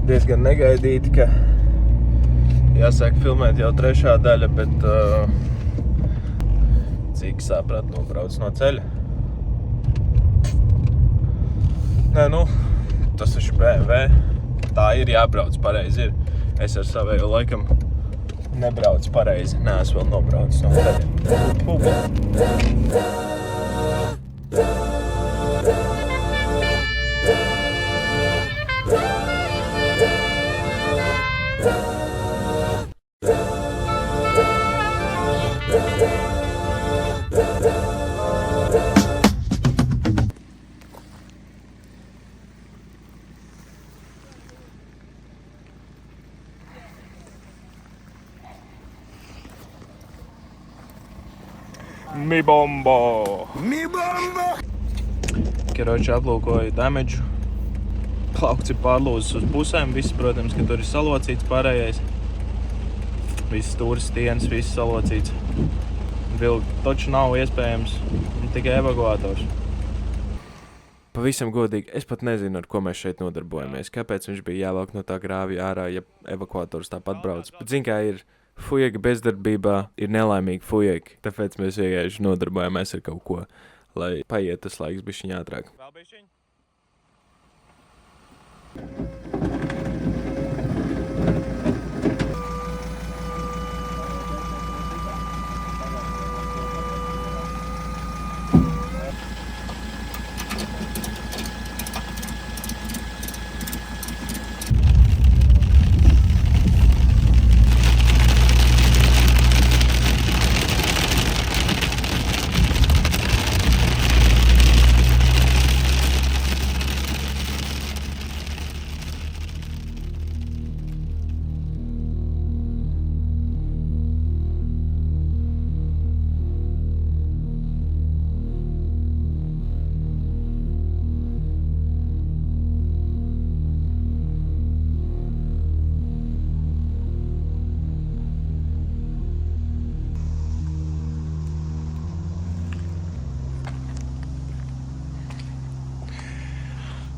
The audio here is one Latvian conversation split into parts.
diezgan negaidīti, ka jāsāk filmēt jau 3. daļa, bet cik sapratu, nobrauc no ceļa. Nē, tas taču BMW. Tā ir jābrauc pareizi ir. Es ar savēju laikam nebrauc pareizi. Neesmu vēl nobraucis no ceļa. Mi bombo! Keroči aplūkoju damedžu. Plaukts ir pārlūzis uz pusēm. Viss, protams, ka tur ir salocīts pārējais. Viss stūris, stienas, viss salocīts. Vilkt taču nav iespējams. Tikai evakuators. Pavisam godīgi, es pat nezinu, ar ko mēs šeit nodarbojamies. Kāpēc viņš bija jāvelk no tā grāvja ārā, ja evakuators tāpat brauc. Bet zin kā ir fujega bezdarbībā, ir nelaimīgi fujegi. Tāpēc mēs vienkārši nodarbojamies ar kaut ko, lai paiet tas laiks bišķiņ ātrāk. Vēl bišķiņ?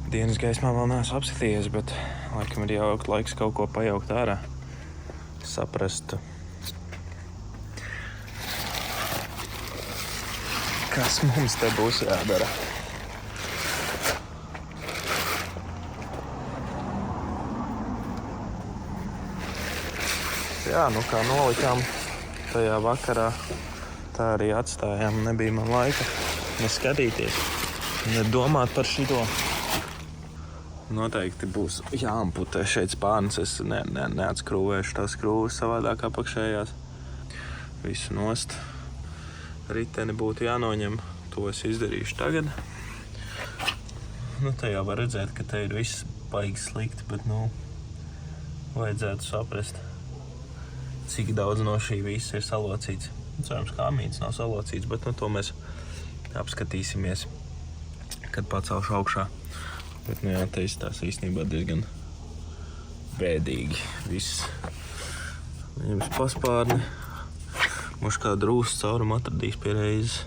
Dienas gaismā vēl neesmu apskatījies, bet laikam ir jāaugt laiks kaut ko pajaukt ārā. Saprast, kas mums te būs jādara. Jā, kā nolikām tajā vakarā, tā arī atstājām. Nebija man laika neskatīties, nedomāt par šito. Noteikti būs jāamputē šeit spārns. Es neatskrūvēšu tās skrūves savādāk apakšējās. Visu nost. Riteni būtu jānoņem. To es izdarīšu tagad. Te jau var redzēt, ka te ir viss baigi slikti, bet vajadzētu saprast, cik daudz no šī visa ir salocīts. Cerams, kā amīts nav salocīts, bet to mēs apskatīsimies, kad pacelšu augšā. Bet, te izstās īstenībā diezgan bēdīgi. Viss ņems paspārni. Mums kā drūsts caurumu atradīs pie reizes.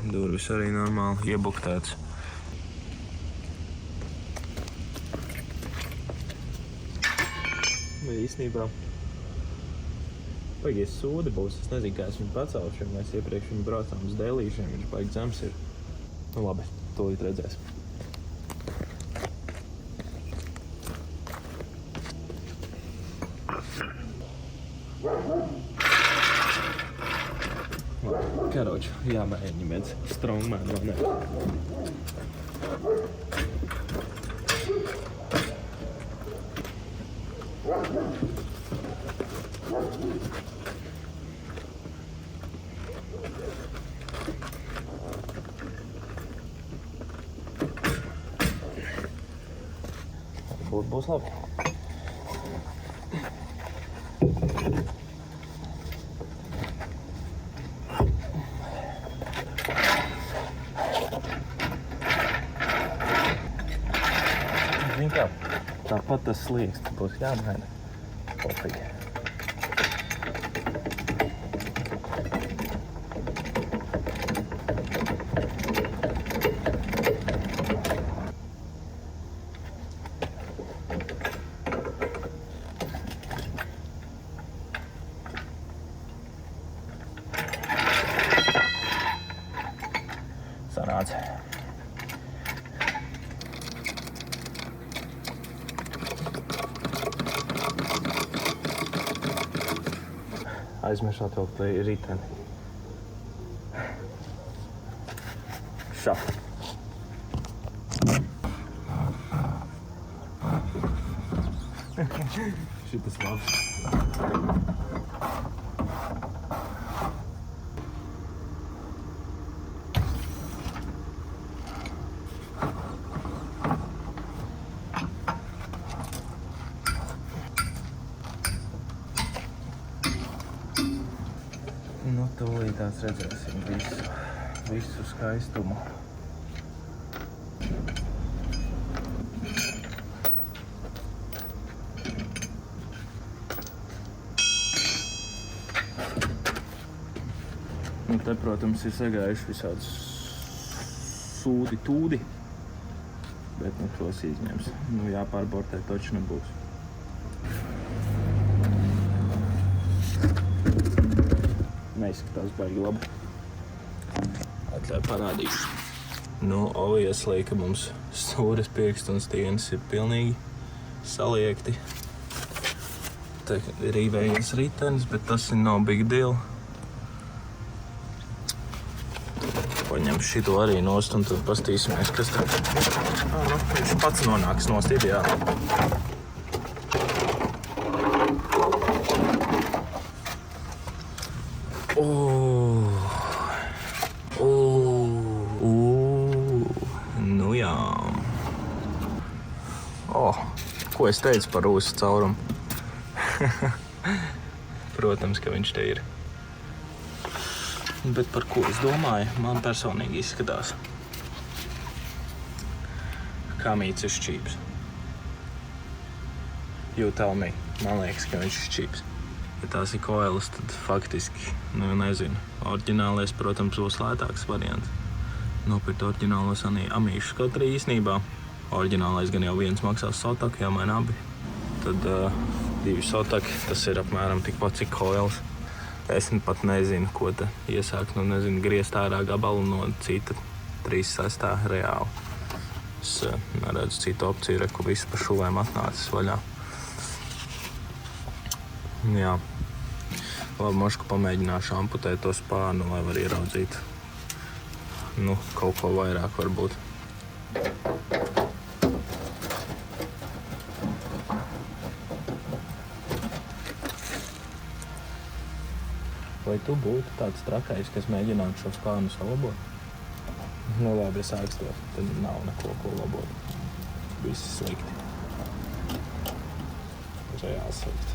Durvis arī normāli iebuktēts. Īstenībā paigies sūdi būs. Es nezinu, kā es viņu pacelšu, jo mēs iepriekš viņu braucām uz dēlīšiem. Viņš baigi zems ir. Labi, tūlīt redzēs. Karoči, jāmēģina viens strongman, vai ne? Būs labi. Zini kā, tāpat tas slīksts būs jāmaina. Pofīgi. atnāca. Aizmirsu atvilkt riteni. Šā. Šitas labs. Nu, tūlītās redzēsim visu skaistumu. Nu, te, protams, ir sagājuši visādi sūdi, tūdi, bet nu, tos izņems. Nu, jāpārbortē toči nebūs. Neizskatās baigi labi. Atļauj parādīšu. Nu, obviously, ka mums stūres, pirksti un stienes ir pilnīgi saliekti. Te ir rīvējies ritenis, bet tas ir no big deal. Paņem šito arī nost un tad pastīsimies, kas tā. Nu, viņš pats nonāks nost ideāli. Nu jā. Ko es teicu par ūsu caurumu? Protams, ka viņš te ir. Bet par ko es domāju, man personīgi izskatās. Kā mīts ir šķīps. You tell me. Man liekas, ka viņš ir šķīps. Ja tās ir koelas, tad faktiski, nu nezinu. Oriģinālais, protams, būs lētāks variants. Nopirkt oriģinālos amīšus. Kaut arī īsnībā oriģinālais gan jau viens maksās sotaku, jāmaina abi. Tad 2 sotaki, tas ir apmēram tikpat cik koelas. Es pat nezinu, ko te iesākt. Nu, nezinu, griezt ārā gabalu no cita 3.6. reāli. Es neredzu citu opciju, reku visu pa šuvēm atnācis vaļā. Jā. Labi, mošku pamēģināšu amputēt to spārnu, lai var ieraudzīt. Nu, kaut ko vairāk varbūt. Vai tu būtu tāds trakais, kas mēģinātu šo spārnu salabot? Nu labi, es ākstos, tad nav neko ko labot. Viss slikti. Reāli slikti.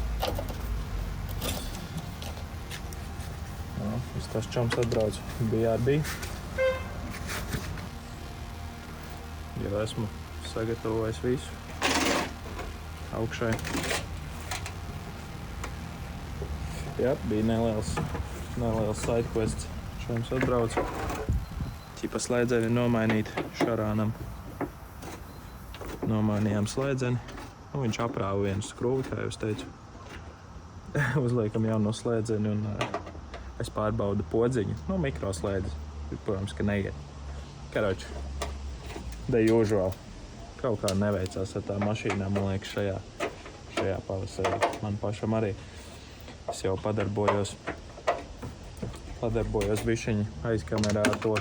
Nu, es tas čoms atbraucu BRB. Jau esmu sagatavojis visu augšai. Jā, bija neliels sidequests. Šoms atbraucu. Ķipa slēdzeni nomainīt šarānam. Nomainījām slēdzeni. Nu, viņš aprāva vienu skrūvi, kā jau es teicu. Uzliekam jauno slēdzeni un es pārbaudu podziņu. Nu, mikroslēdzes. Protams, ka neiet. Karoči. The usual. Kaut kā neveicās ar tā mašīnām, man liekas, šajā pavasarī. Man pašam arī. Es jau padarbojos bišķiņi aizkamerā ar to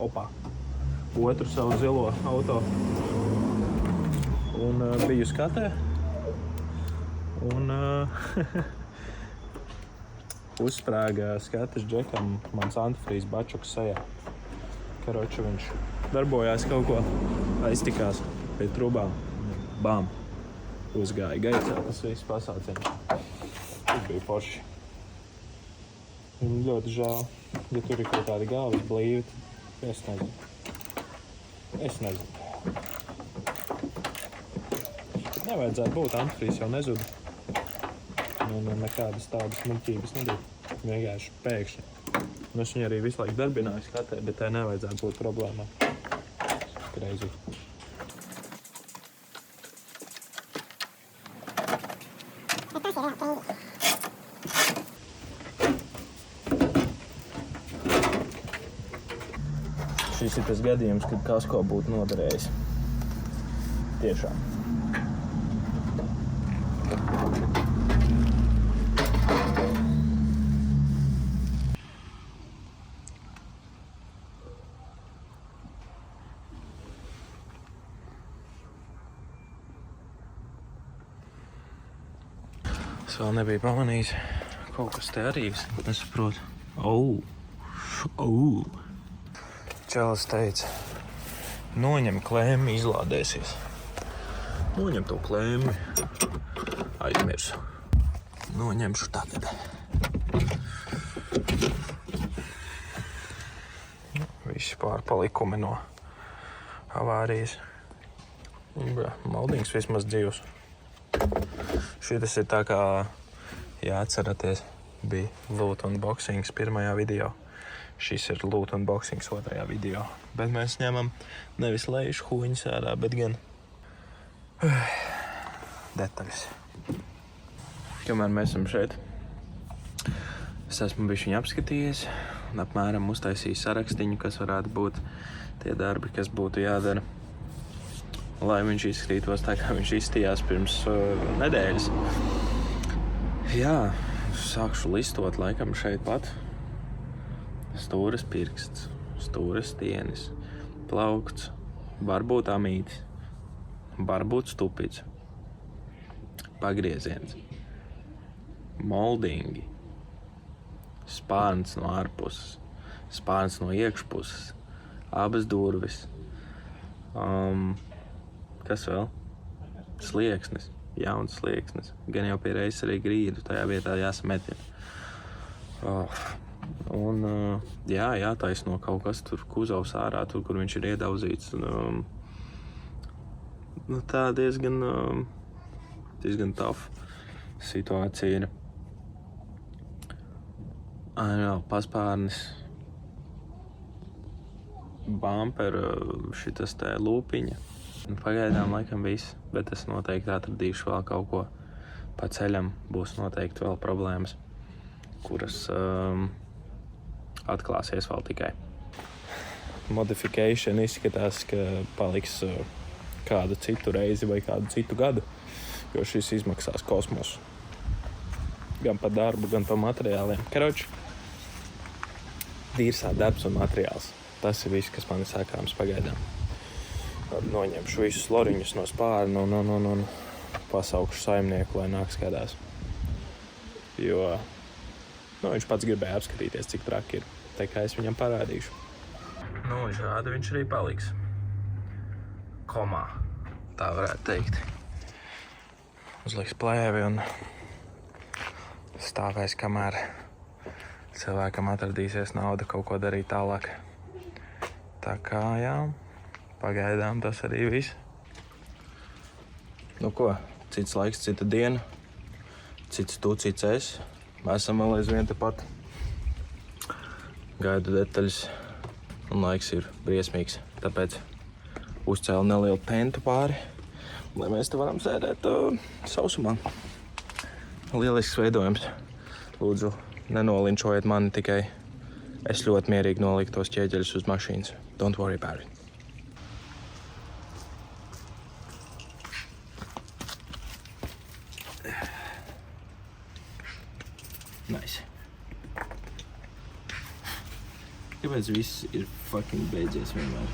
otru savu zilo auto. Un biju skatē. Un uzsprāga skatas džekam mans antifrīz bačuks sejā. Karoči, viņš darbojās kaut ko, aiztikās pie trubām. Bam! Uzgāja gaisā, tas viss pasāciens. Tas bija forši. Un ļoti žēl, ja tur ir kaut kādi galvas blīvi. Es nezinu. Nevajadzētu būt, antifrīz jau nezuda. Un nekādas tādas muļķības nebija. Vienkārši pēkšņi. Un es viņu arī visu laiku darbināju skatē, bet tai nevajadzētu būt problēmā. Crazy. šis ir tas gadījums, kad kasko būtu noderējis. Tiešām. Es vēl nebiju pamanījis. Kaut kas te arī nesaprotu. Čelis teica, noņem klēmi, izlādēsies. Noņem to klēmi. Aizmirsu. Noņemšu tagad. Visi pārpalikumi no avārijas. Maldīgs vismaz dzīvs. Šitas ir tā kā, ja atceraties, bija loot unboxings pirmajā video. Šis ir loot unboxings otrajā video. Bet mēs ņemam nevis lejušu huņus ārā, bet gan detaļas. Kamēr mēs esam šeit, es esmu bišķiņ apskatījies un apmēram uztaisījis sarakstiņu, kas varētu būt tie darbi, kas būtu jādara, lai viņš izskatītos tā, kā viņš izstījās pirms nedēļas. Jā, sākšu listot laikam šeit pat. Stūres pirksts, stūres stienis, plaukts, varbūt amītis, varbūt stupids, pagrieziens, moldingi, spārns no ārpuses, spārns no iekšpuses, abas durvis, kas vēl? Slieksnis, jauns slieksnis. Gan jau pie reizes arī grīdu, tajā vietā jāsametina. Un jātaisno kaut kas tur kuzovs ārā, tur, kur viņš ir iedauzīts. Tā diezgan tough situācija ir. Paspārnis, bumper, šitas te lūpiņa. Pagaidām laikam viss, bet es noteikti atradīšu vēl kaut ko pa ceļam. Būs noteikti vēl problēmas, kuras atklāsies vēl tikai. Modification izskatās, ka paliks kādu citu reizi vai kādu citu gadu, jo šis izmaksās kosmosu. Gan par darbu, gan par materiāliem. Karoči, dīrsā darbs un materiāls. Tas ir viss, kas man ir sakāms pagaidām. Noņemšu visus loriņus no spārna un pasaukšu saimnieku, lai nāk skatās. Jo viņš pats gribēja apskatīties, cik traki ir. Tā kā es viņam parādīšu. Šādi viņš arī paliks. Komā, tā varētu teikt. Uzliks plēvi un stāvēs, kamēr cilvēkam atradīsies nauda kaut ko darīt tālāk. Tā kā, jā. Pagaidām tas arī viss. Ko? Cits laiks, cita diena. Cits tu, cits es. Mēs esam vēl aizvien tepat. Gaidu detaļas. Un laiks ir briesmīgs. Tāpēc uzcēlu nelielu tentu pāri, lai mēs te varam sēdēt sausumā. Lielisks veidojums. Lūdzu, nenolinčojiet mani, tikai es ļoti mierīgi noliku tos ķieģeļus uz mašīnas. Don't worry about it. Nice. Kāpēc viss ir fucking beidzies vienmēr?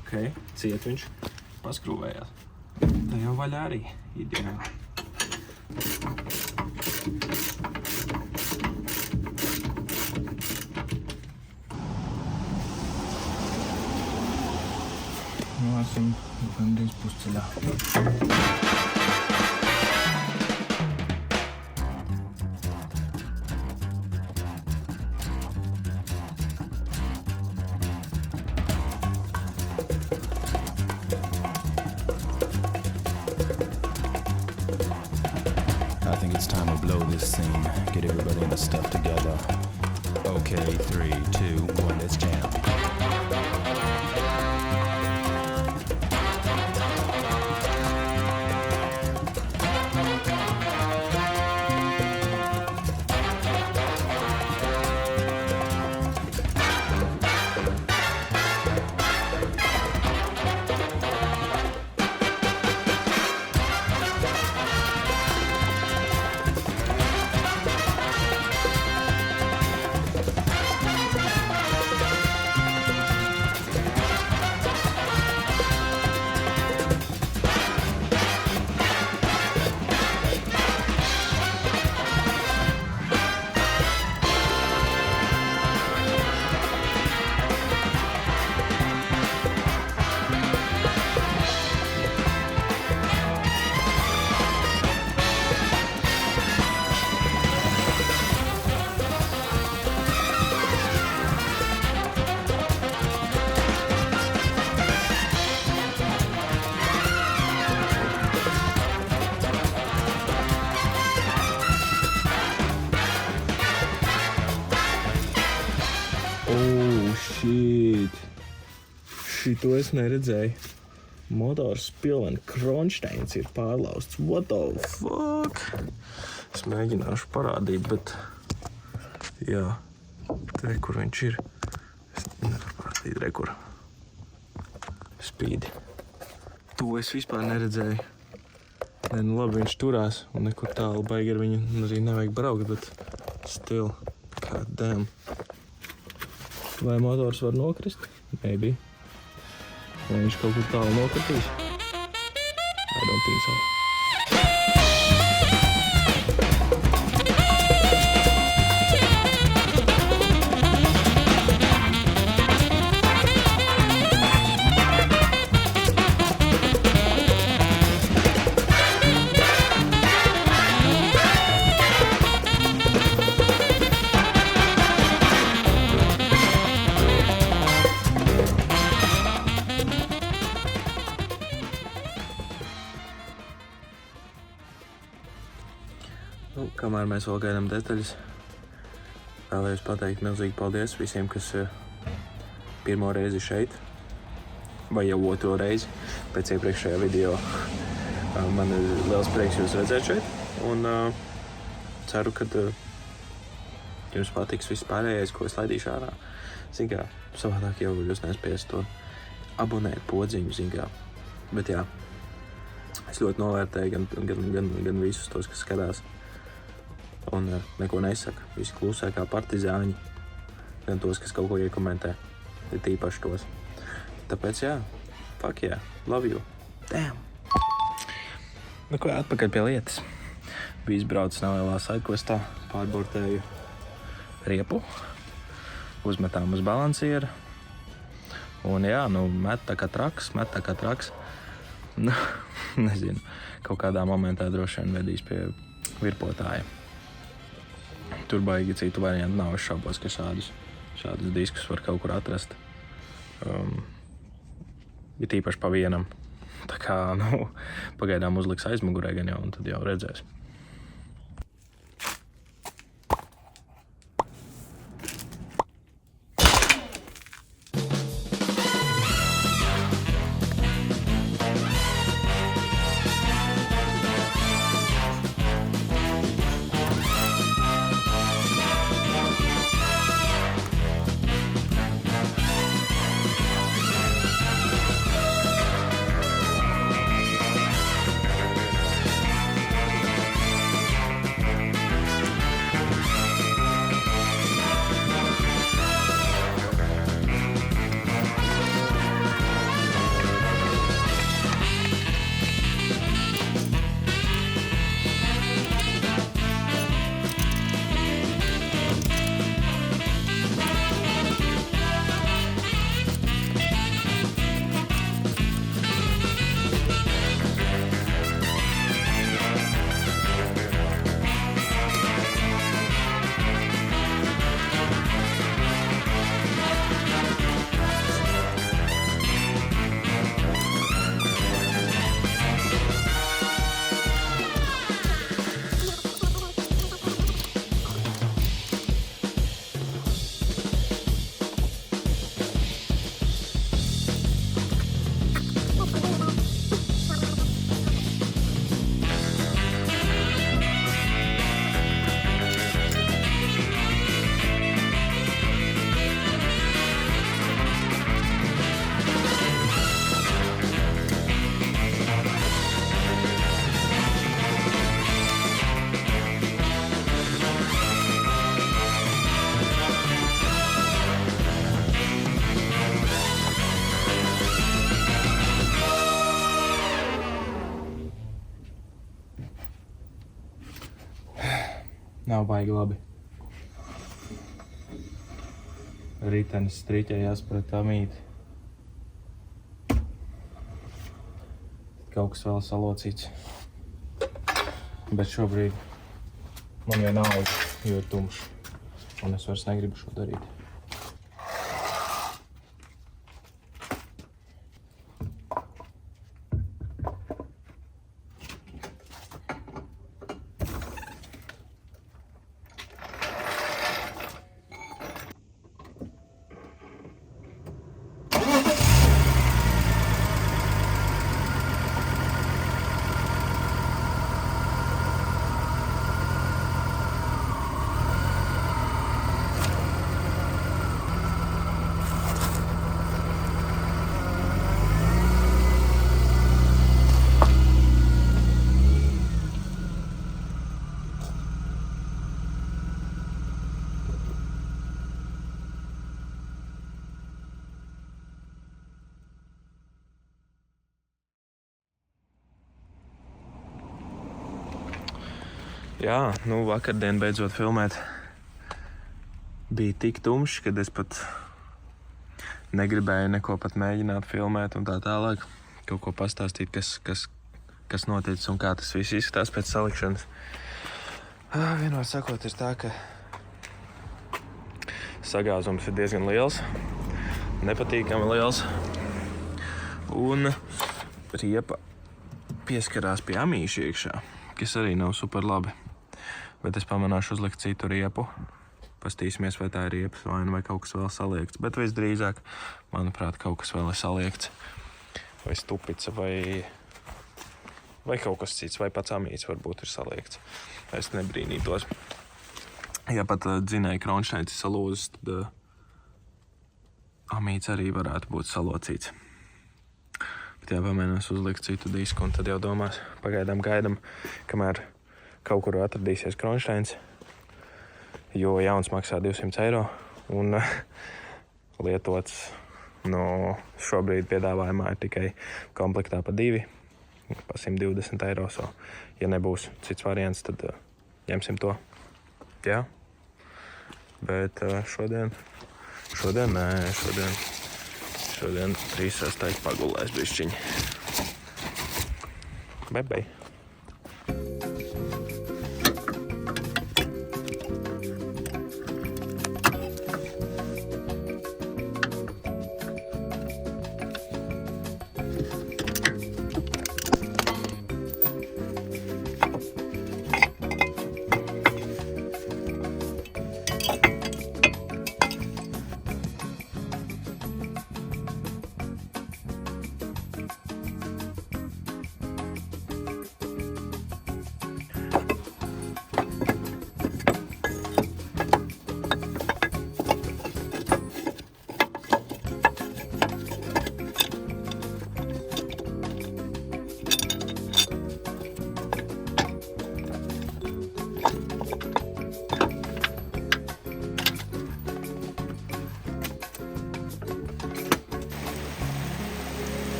Ok, ciet viņš paskrūvējās. Tā jau vaļā arī ideāli. Esam gandrīz pusceļā. I think it's time to blow this scene. Get everybody in the stuff together. Okay, 3, 2, 1, let's jam. Šito es neredzēju. Motors pilvena kronšteins ir pārlausts. What the fuck? Es mēģināšu parādīt, bet... Jā. Re, kur viņš ir. Es nevaru parādīt, re, kur. Spīdi. To es vispār neredzēju. Nē, nu labi, viņš turās un nekur tālu baigi ar viņu arī nevajag braukt, bet still, god damn. Vai motors var nokrist? Maybe. Vai viņš kaut kur tālu nokritīs? I don't think so. Nu, kamēr mēs vēl gaidām detaļas, vēlējos pateikt milzīgi paldies visiem, kas pirmo reizi šeit, vai jau otro reizi pēc iepriekšējā video. Man ir liels prieks jūs redzēt šeit, un ceru, ka jums patiks viss pārējais, ko es laidīšu ārā. Zin kā, savādāk jau jūs nespējas to abonēt podziņu, zin kā. Bet jā, es ļoti novērtēju gan visus tos, kas skatās. Un neko nesaka. Visi klusē kā partizāņi. Gan tos, kas kaut ko iekomentē. Ir tīpaši tos. Tāpēc jā, fuck yeah, love you. Damn. Nu ko, atpakaļ pie lietas. Biju izbraucis nelielā sidequestā, pārbortēju riepu, uzmetām uz balansieru. Un jā, nu, met tā kā traks. Nu, nezinu, kaut kādā momentā droši vien vedīs pie virpotāja. Tur baigi citu variantu nav, es šaubos, ka šādus diskus var kaut kur atrast. Ir tīpaši pa vienam. Tā kā, nu, pagaidām uzliks aizmugurē gan jau, un tad jau redzēs. Nav baigi labi. Ritenis striķējās pret amīti. Kaut kas vēl salocīts. Bet šobrīd man vienalga, jo ir tumšs. Un es vairs negribu šo darīt. Jā, nu vakardien beidzot filmēt. Bija tik tumšs, kad es pat negribēju neko pat mēģināt filmēt un tā tālāk. Kaut ko pastāstīt, kas noticis un kā tas viss izskatās pēc salikšanas. Vienmēr sakot, ir tā, ka sagāzums ir diezgan liels, nepatīkami liels. Un riepa pieskarās pie amīša iekšā, kas arī nav super labi. Bet es pamānāšu uzlikt citu riepu. Pastīsimies, vai tā ir riepas vaina vai kaut kas vēl saliekts. Bet visdrīzāk, manuprāt, kaut kas vēl ir saliekts. Vai stupica, vai kaut kas cits, vai pats amīts varbūt ir saliekts. Es nebrīnītos. Ja pat dzinēja kronšteins ir salūzis, tad amīts arī varētu būt salocīts. Bet jāpamēģinās uzlikt citu disku un tad jau domās, pagaidām gaidam, kamēr kaut kur atradīsies kronšteins, jo jauns maksā 200 eiro un lietots šobrīd piedāvājumā ir tikai komplektā pa 2, pa 120 eiro. So, ja nebūs cits variants, tad ņemsim to. Jā. Bet šodien trīsās teikt pagulēs bišķiņi. Bye-bye.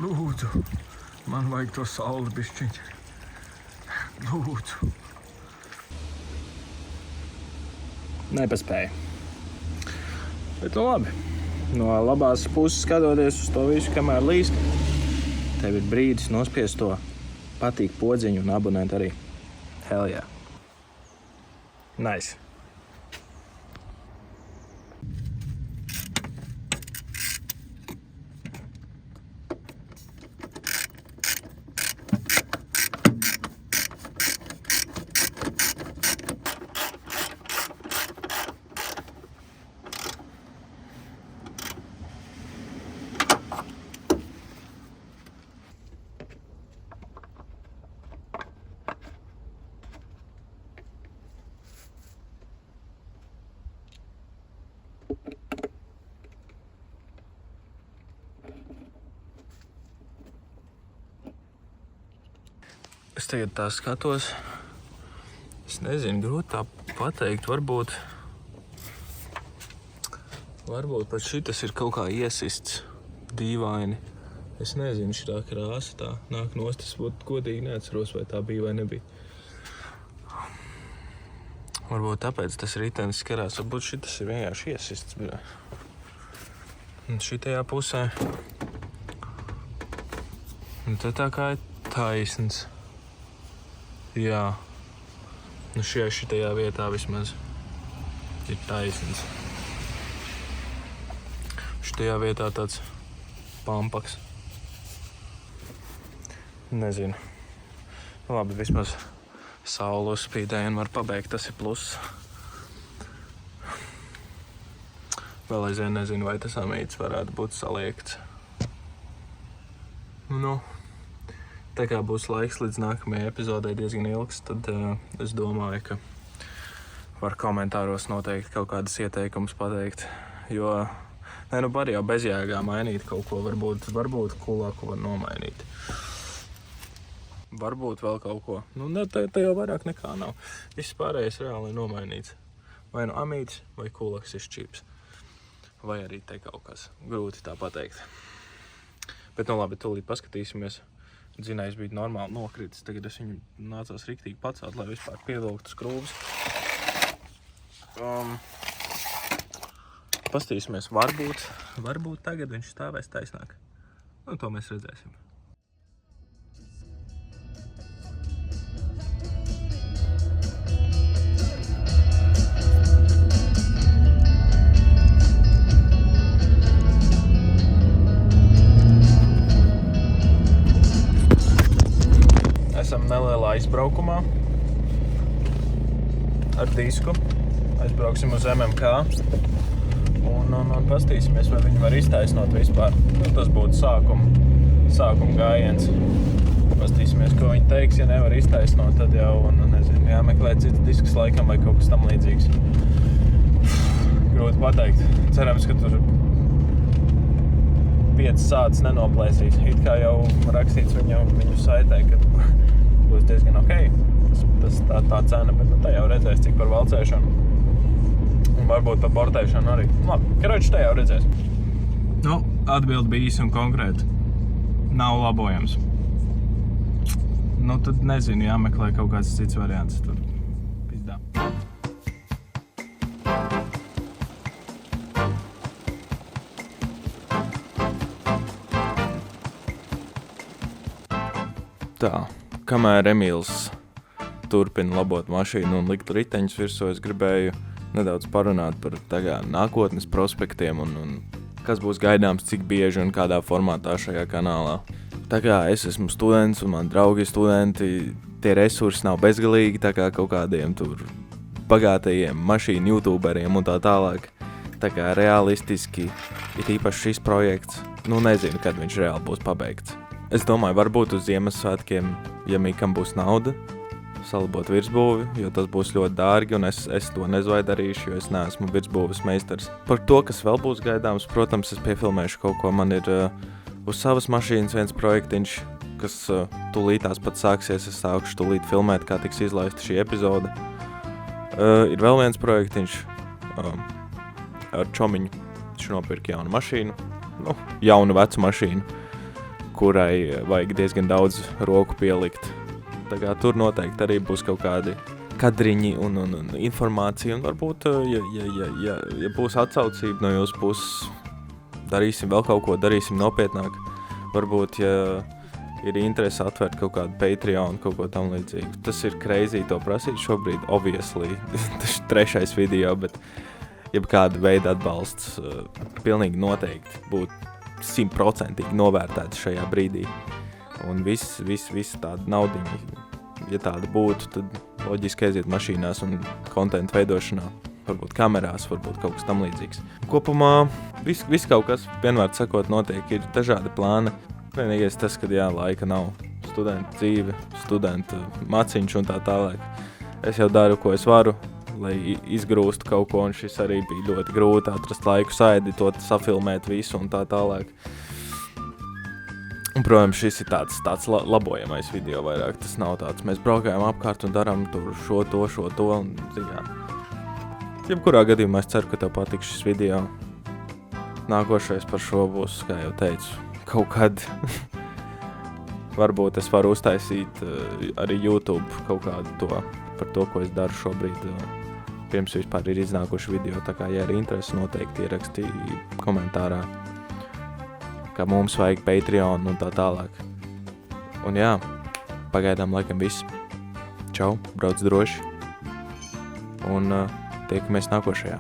Lūdzu, man vajag to sauli bišķiņ. Lūdzu. Nepaspēju. Bet nu labi. No labās puses skatoties uz to visu, kamēr līst, tev ir brīdis nospiest to patīk podziņu un abonēt arī. Hell yeah. Nice. Es tagad tā skatos. Es nezinu, grūti tā pateikt. Varbūt pat šitas ir kaut kā iesists dīvaini. Es nezinu, šitā krāsa tā nāk nost. Es būtu godīgi neatceros, vai tā bija vai nebija. Varbūt tāpēc tas ritenis skarās. Varbūt šitas ir vienkārši iesists. Un šitajā pusē. Un te tā kā ir taisns. Jā. Nu šitajā vietā vismaz ir taisns. Šitajā vietā tāds pampaks. Nezinu. Labi, vismaz saule uzspīdēja un var pabeigt, tas ir pluss. Vēl aizvien nezinu, vai tas amīts varētu būt saliekts. Nu, tā kā būs laiks līdz nākamajai epizodei diezgan ilgs, tad es domāju, ka var komentāros noteikti kaut kādas ieteikumus pateikt, jo Nu var jau bezjēgā mainīt kaut ko, varbūt kulāku var nomainīt. Varbūt vēl kaut ko. Nu, te jau vairāk nekā nav. Viss pārējais reāli nomainīts. Vai nu amīts, vai kulaks ir šķīps. Vai arī te kaut kas. Grūti tā pateikt. Bet nu labi, tūlīt paskatīsimies. Dzinējs bija normāli nokritis. Tagad es viņu nācās riktīgi pacelt, lai vispār pievilktu skrūves. Paskatīsimies, varbūt tagad viņš stāvēs taisnāk. Nu, to mēs redzēsim. Esam nelielā izbraukumā ar disku. Aizbrauksim uz MMK un pastīsimies, vai viņi var iztaisnot vispār. Nu, tas būtu sākuma gājiens. Pastīsimies, ko viņi teiks. Ja nevar iztaisnot, tad jau, nezinu, jāmeklē cits disks laikam vai kaut kas tam līdzīgs. Grūti pateikt. Cerams, ka tur 5 sācis nenoplēsīs. It kā jau rakstīts viņu saitē, ka būs diezgan okei. Tas tā cena, bet tā jau redzēs, cik par valcēšanu. Un varbūt par bortēšanu arī. Labi, karoči, tā jau redzēs. Nu, atbild bija īsi un konkrēti. Nav labojams. Nu, tad nezinu, jāmeklē kaut kāds cits variants tur. Pizdā. Tā, kamēr Emīls turpina labot mašīnu un likt riteņus virsū, es gribēju nedaudz parunāt par nākotnes prospektiem un kas būs gaidāms, cik bieži un kādā formātā šajā kanālā. Tā kā es esmu students un man draugi studenti, tie resursi nav bezgalīgi, tā kā kaut kādiem tur bagātajiem mašīnu youtuberiem un tā tālāk. Tā kā realistiski ir īpaši šis projekts, nu nezinu, kad viņš reāli būs pabeigts. Es domāju, varbūt uz Ziemassvētkiem, ja Mikam būs nauda, salabot virsbūvi, jo tas būs ļoti dārgi, un es to nezvai darīšu, jo es neesmu virsbūves meistars. Par to, kas vēl būs gaidāms, protams, es piefilmēšu kaut ko. Man ir uz savas mašīnas viens projektiņš, kas tūlītās pat sāksies. Es sākšu tūlīt filmēt, kā tiks izlaista šī epizode. Ir vēl viens projektiņš ar čomiņu. Viņš nopirka jaunu mašīnu, jaunu vecu mašīnu, kurai vajag diezgan daudz roku pielikt. Tā kā tur noteikti arī būs kaut kādi kadriņi un informācija, un varbūt, ja būs atsaucība no jūsu puses, darīsim vēl kaut ko, darīsim nopietnāk. Varbūt, ja ir interese atvērt kaut kādu Patreon, kaut ko tam līdzīgu. Tas ir crazy to prasīt šobrīd, obviously. Tas ir 3. video, bet jebkāda veida atbalsts pilnīgi noteikti būtu 100% novērtēts šajā brīdī. Un viss tāda naudiņa, ja tāda būtu, tad loģiski aiziet mašīnās un kontentu veidošanā, varbūt kamerās, varbūt kaut kas tam līdzīgs. Kopumā viss kaut kas, vienmēr sakot, notiek, ir dažādi plāni. Vienīgais tas, kad laika nav. Studenta dzīve, studenta maciņš un tā tālāk. Es jau daru, ko es varu, lai izgrūstu kaut ko, un šis arī bija ļoti grūti atrast laiku saeditot, safilmēt visu un tā tālāk. Un, protams, šis ir tāds labojamais video vairāk. Tas nav tāds, mēs braukājam apkārt un darām tur šo to, un zināt. Jebkurā gadījumā es ceru, ka tev patiks šis video. Nākošais par šo būs, kā jau teicu, kaut kad. Varbūt es varu uztaisīt arī YouTube kaut kādu par to, ko es daru šobrīd. Pirms vispār ir iznākuši video, tā kā, ja ir interesi, noteikti ierakstī komentārā, ka mums vajag Patreon un tā tālāk. Un jā, pagaidām laikam viss. Čau, brauc droši. Un tiekamies nākošajā.